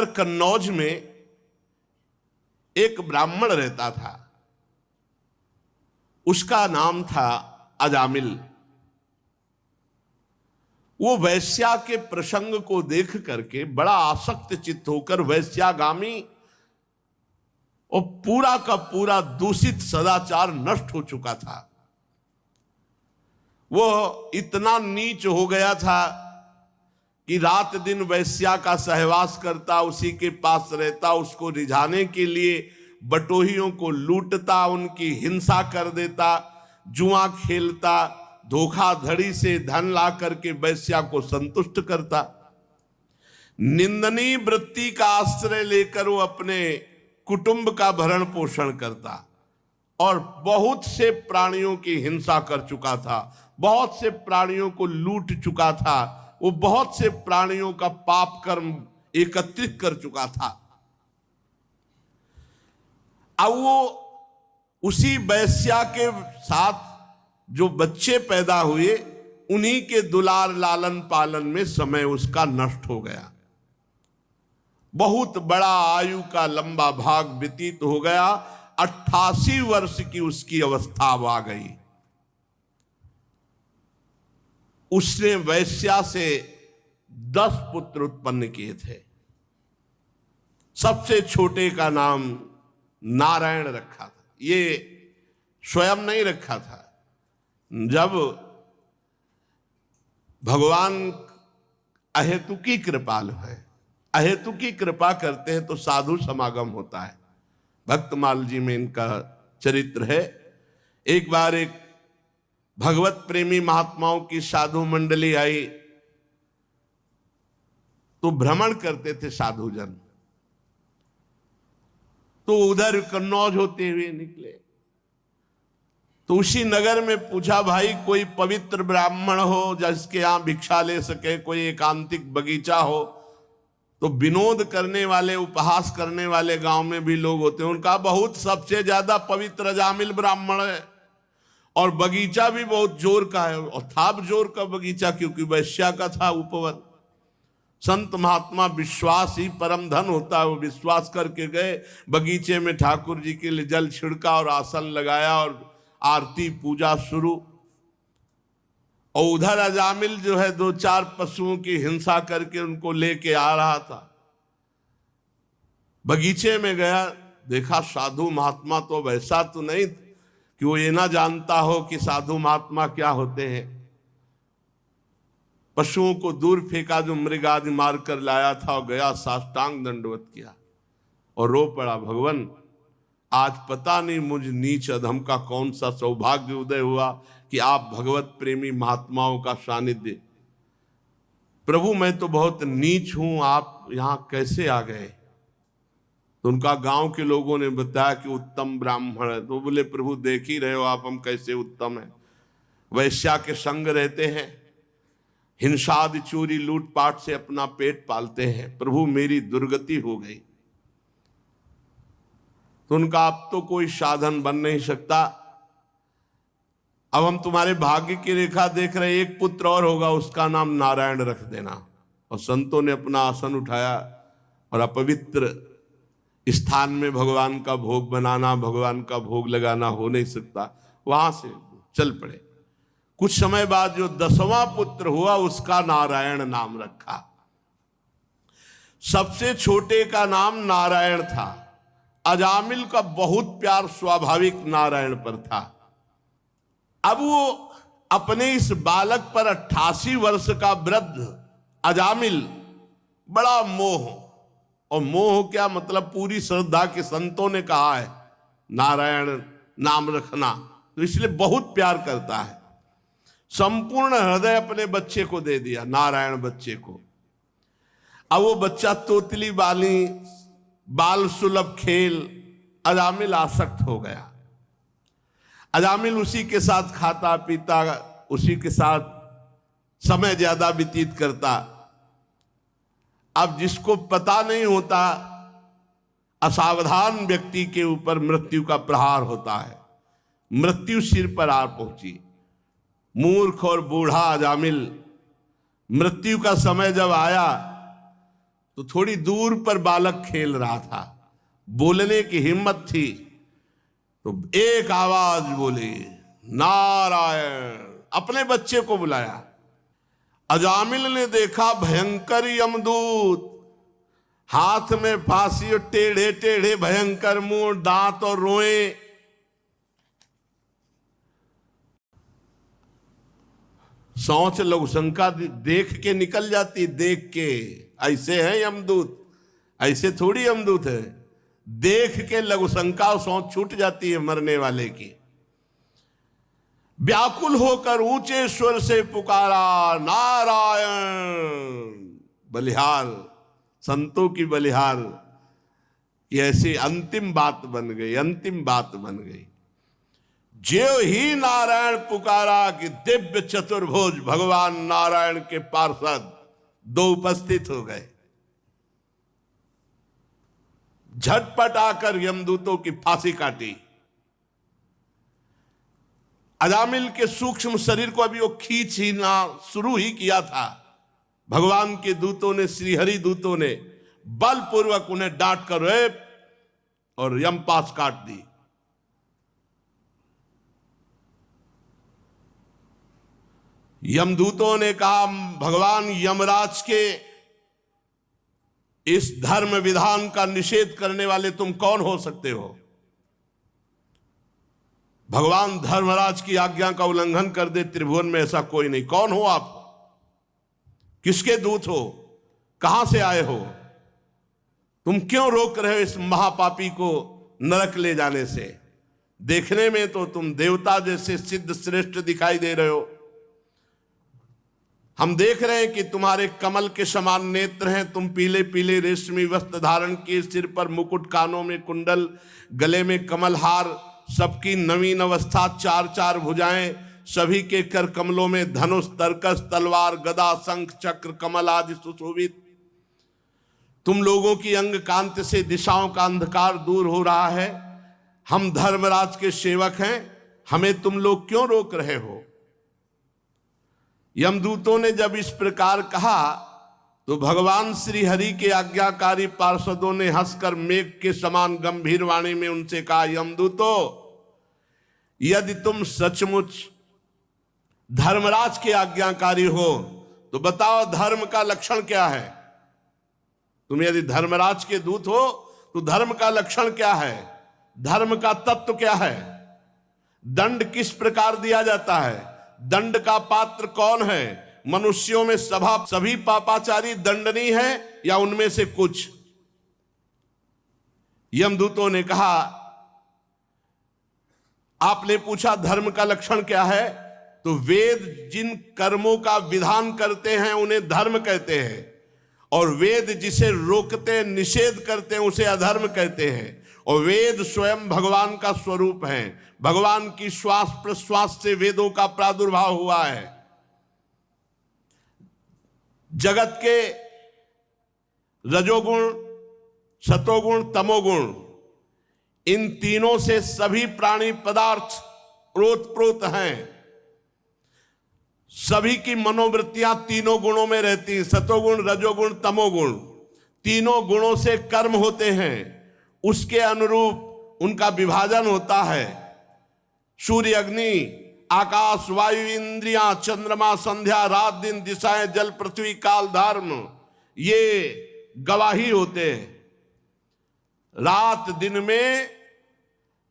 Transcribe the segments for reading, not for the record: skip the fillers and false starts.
कन्नौज में एक ब्राह्मण रहता था, उसका नाम था अजामिल। वो वैश्या के प्रसंग को देख करके बड़ा आसक्त चित्त होकर वैश्यागामी और पूरा का पूरा दूषित सदाचार नष्ट हो चुका था। वो इतना नीच हो गया था कि रात दिन वैश्या का सहवास करता, उसी के पास रहता, उसको रिझाने के लिए बटोहियों को लूटता, उनकी हिंसा कर देता, जुआ खेलता, धोखाधड़ी से धन ला करके वैश्या को संतुष्ट करता। निंदनीय वृत्ति का आश्रय लेकर वो अपने कुटुंब का भरण पोषण करता और बहुत से प्राणियों की हिंसा कर चुका था, बहुत से प्राणियों को लूट चुका था, वो बहुत से प्राणियों का पाप कर्म एकत्रित कर चुका था। अब वो उसी वैश्या के साथ जो बच्चे पैदा हुए, उन्हीं के दुलार लालन पालन में समय उसका नष्ट हो गया। बहुत बड़ा आयु का लंबा भाग व्यतीत हो गया। 88 वर्ष की उसकी अवस्था अब आ गई। उसने वैश्या से 10 पुत्र उत्पन्न किए थे। सबसे छोटे का नाम नारायण रखा था। ये स्वयं नहीं रखा था, जब भगवान अहेतुकी कृपालु है, अहेतुकी कृपा करते हैं तो साधु समागम होता है। भक्तमाल जी में इनका चरित्र है। एक बार एक भगवत प्रेमी महात्माओं की साधु मंडली आई, तो भ्रमण करते थे साधुजन, तो उधर कन्नौज होते हुए निकले। तो उसी नगर में पूछा, भाई कोई पवित्र ब्राह्मण हो जिसके यहां भिक्षा ले सके, कोई एकांतिक बगीचा हो। तो विनोद करने वाले, उपहास करने वाले गांव में भी लोग होते हैं। उनका बहुत सबसे ज्यादा पवित्र अजामिल ब्राह्मण है और बगीचा भी बहुत जोर का है, और था जोर का बगीचा क्योंकि वैश्या का था उपवन। संत महात्मा विश्वास ही परम धन होता है। वो विश्वास करके गए, बगीचे में ठाकुर जी के लिए जल छिड़का और आसन लगाया और आरती पूजा शुरू। और उधर अजामिल जो है 2-4 पशुओं की हिंसा करके उनको लेके आ रहा था। बगीचे में गया, देखा साधु महात्मा तो वैसा तो नहीं कि वो ये ना जानता हो कि साधु महात्मा क्या होते हैं। पशुओं को दूर फेंका जो मृग आदि मार कर लाया था, और गया साष्टांग दंडवत किया और रो पड़ा, भगवान आज पता नहीं मुझ नीच अधम का कौन सा सौभाग्य उदय हुआ कि आप भगवत प्रेमी महात्माओं का सानिध्य। प्रभु मैं तो बहुत नीच हूं, आप यहां कैसे आ गए? तो उनका गांव के लोगों ने बताया कि उत्तम ब्राह्मण है। तो बोले, प्रभु देख ही रहे हो आप हम कैसे उत्तम हैं। वैश्या के संग रहते हैं, हिंसादि चोरी लूटपाट से अपना पेट पालते हैं। प्रभु मेरी दुर्गति हो गई। तो उनका अब तो कोई साधन बन नहीं सकता, अब हम तुम्हारे भाग्य की रेखा देख रहे, एक पुत्र और होगा, उसका नाम नारायण रख देना। और संतों ने अपना आसन उठाया और अपवित्र स्थान में भगवान का भोग बनाना, भगवान का भोग लगाना हो नहीं सकता, वहां से चल पड़े। कुछ समय बाद जो 10वां पुत्र हुआ उसका नारायण नाम रखा। सबसे छोटे का नाम नारायण था। अजामिल का बहुत प्यार स्वाभाविक नारायण पर था। अब वो अपने इस बालक पर 88 वर्ष का वृद्ध अजामिल बड़ा मोह, और मोह क्या मतलब, पूरी श्रद्धा के संतों ने कहा है नारायण नाम रखना, तो इसलिए बहुत प्यार करता है। संपूर्ण हृदय अपने बच्चे को दे दिया, नारायण बच्चे को। अब वो बच्चा तोतली बाली, बाल सुलभ खेल, अजामिल आसक्त हो गया। अजामिल उसी के साथ खाता पीता, उसी के साथ समय ज्यादा व्यतीत करता। अब जिसको पता नहीं होता, असावधान व्यक्ति के ऊपर मृत्यु का प्रहार होता है। मृत्यु सिर पर आ पहुंची। मूर्ख और बूढ़ा अजामिल, मृत्यु का समय जब आया तो थोड़ी दूर पर बालक खेल रहा था, बोलने की हिम्मत थी, तो एक आवाज बोली, नारायण। अपने बच्चे को बुलाया। अजामिल ने देखा भयंकर यमदूत, हाथ में फांसी और टेढ़े टेढ़े भयंकर मुंह, दांत और रोए। सोच लघु शंका देख के निकल जाती, देख के ऐसे है यमदूत, ऐसे थोड़ी यमदूत है। देख के लघु शंका और सोच छूट जाती है मरने वाले की। व्याकुल होकर ऊंचे स्वर से पुकारा, नारायण। बलिहार, संतों की बलिहार, ये ऐसी अंतिम बात बन गई, अंतिम बात बन गई। ज्यों ही नारायण पुकारा कि दिव्य चतुर्भुज भगवान नारायण के पार्षद दो उपस्थित हो गए। झटपट आकर यमदूतों की फांसी काटी। अजामिल के सूक्ष्म शरीर को अभी वो खींच ही ना शुरू ही किया था, भगवान के दूतों ने, श्रीहरि दूतों ने बलपूर्वक उन्हें डांट कर और यमपाश काट दी। यमदूतों ने कहा, भगवान यमराज के इस धर्म विधान का निषेध करने वाले तुम कौन हो सकते हो? भगवान धर्मराज की आज्ञा का उल्लंघन कर दे, त्रिभुवन में ऐसा कोई नहीं। कौन हो आप? किसके दूत हो? कहां से आए हो? तुम क्यों रोक रहे हो इस महापापी को नरक ले जाने से? देखने में तो तुम देवता जैसे सिद्ध श्रेष्ठ दिखाई दे रहे हो। हम देख रहे हैं कि तुम्हारे कमल के समान नेत्र हैं, तुम पीले पीले रेशमी वस्त्र धारण किए, सिर पर मुकुट, कानों में कुंडल, गले में कमल हार, सबकी नवीन अवस्था, चार चार भुजाएं, सभी के कर कमलों में धनुष, तरकस, तलवार, गदा, शंख, चक्र, कमल आदि सुशोभित। तुम लोगों की अंग कांति से दिशाओं का अंधकार दूर हो रहा है। हम धर्मराज के सेवक हैं, हमें तुम लोग क्यों रोक रहे हो? यमदूतों ने जब इस प्रकार कहा तो भगवान श्री हरि के आज्ञाकारी पार्षदों ने हंसकर मेघ के समान गंभीर वाणी में उनसे कहा, यमदूतों, यदि तुम सचमुच धर्मराज के आज्ञाकारी हो तो बताओ धर्म का लक्षण क्या है? तुम यदि धर्मराज के दूत हो तो धर्म का लक्षण क्या है? धर्म का तत्व क्या है? दंड किस प्रकार दिया जाता है? दंड का पात्र कौन है? मनुष्यों में सभी पापाचारी दंडनीय है या उनमें से कुछ? यमदूतों ने कहा, आपने पूछा धर्म का लक्षण क्या है, तो वेद जिन कर्मों का विधान करते हैं उन्हें धर्म कहते हैं, और वेद जिसे रोकते निषेध करते हैं उसे अधर्म कहते हैं। और वेद स्वयं भगवान का स्वरूप है। भगवान की श्वास प्रश्वास से वेदों का प्रादुर्भाव हुआ है। जगत के रजोगुण, सतोगुण, तमोगुण, इन तीनों से सभी प्राणी पदार्थ ओतप्रोत हैं। सभी की मनोवृत्तियां तीनों गुणों में रहती हैं, सतोगुण, रजोगुण, तमोगुण। तीनों गुणों से कर्म होते हैं, उसके अनुरूप उनका विभाजन होता है। सूर्य, अग्नि, आकाश, वायु, इंद्रियां, चंद्रमा, संध्या, रात दिन, दिशाएं, जल, पृथ्वी, काल, धर्म, ये गवाही होते हैं। रात दिन में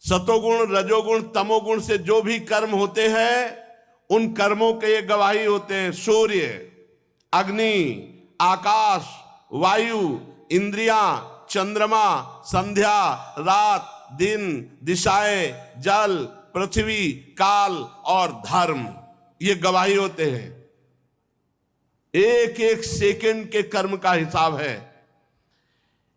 सतोगुण, रजोगुण, तमोगुण से जो भी कर्म होते हैं उन कर्मों के ये गवाही होते हैं। सूर्य, अग्नि, आकाश, वायु, इंद्रियां, चंद्रमा, संध्या, रात दिन, दिशाएं, जल, पृथ्वी, काल और धर्म, ये गवाही होते हैं। एक एक सेकंड के कर्म का हिसाब है।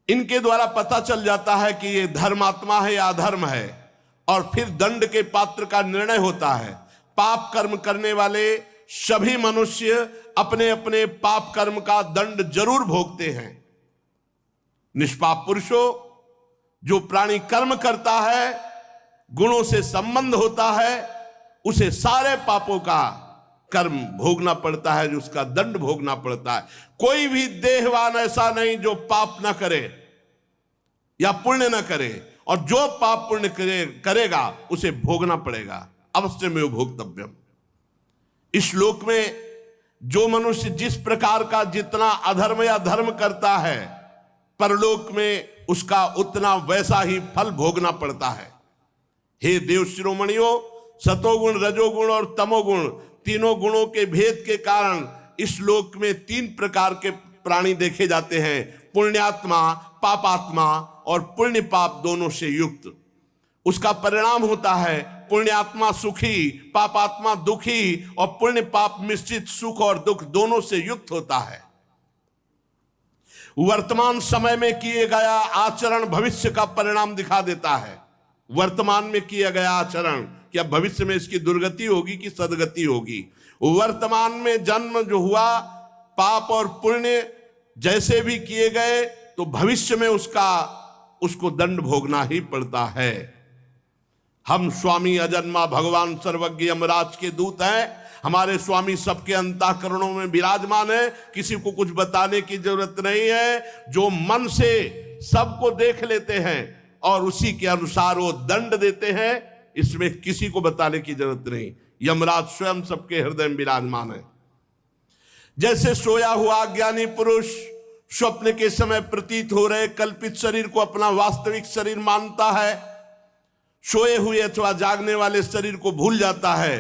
इनके द्वारा पता चल जाता है कि ये धर्मात्मा है या अधर्म है, और फिर दंड के पात्र का निर्णय होता है। पाप कर्म करने वाले सभी मनुष्य अपने अपने पाप कर्म का दंड जरूर भोगते हैं। निष्पाप पुरुषों, जो प्राणी कर्म करता है, गुणों से संबंध होता है, उसे सारे पापों का कर्म भोगना पड़ता है, जो उसका दंड भोगना पड़ता है। कोई भी देहवान ऐसा नहीं जो पाप ना करे या पुण्य ना करे, और जो पाप पुण्य करेगा उसे भोगना पड़ेगा, अवश्य में भोक्तव्यम। इस श्लोक में जो मनुष्य जिस प्रकार का जितना अधर्म या धर्म करता है, परलोक में उसका उतना वैसा ही फल भोगना पड़ता है। हे देव शिरोमणियों, सतोगुण, रजोगुण और तमोगुण, तीनों गुणों के भेद के कारण इस लोक में 3 प्रकार के प्राणी देखे जाते हैं, पुण्यात्मा, पापात्मा और पुण्य पाप दोनों से युक्त। उसका परिणाम होता है पुण्यात्मा सुखी, पापात्मा दुखी, और पुण्य पाप मिश्रित सुख और दुख दोनों से युक्त होता है। वर्तमान समय में किए गया आचरण भविष्य का परिणाम दिखा देता है। वर्तमान में किया गया आचरण क्या भविष्य में इसकी दुर्गति होगी कि सदगति होगी। वर्तमान में जन्म जो हुआ, पाप और पुण्य जैसे भी किए गए, तो भविष्य में उसको दंड भोगना ही पड़ता है। हम स्वामी अजन्मा भगवान सर्वज्ञ यमराज के दूत हैं। हमारे स्वामी सबके अंतःकरणों में विराजमान है, किसी को कुछ बताने की जरूरत नहीं है। जो मन से सबको देख लेते हैं और उसी के अनुसार वो दंड देते हैं, इसमें किसी को बताने की जरूरत नहीं। यमराज स्वयं सबके हृदय में विराजमान है। जैसे सोया हुआ ज्ञानी पुरुष स्वप्न के समय प्रतीत हो रहे कल्पित शरीर को अपना वास्तविक शरीर मानता है, सोए हुए अथवा जागने वाले शरीर को भूल जाता है,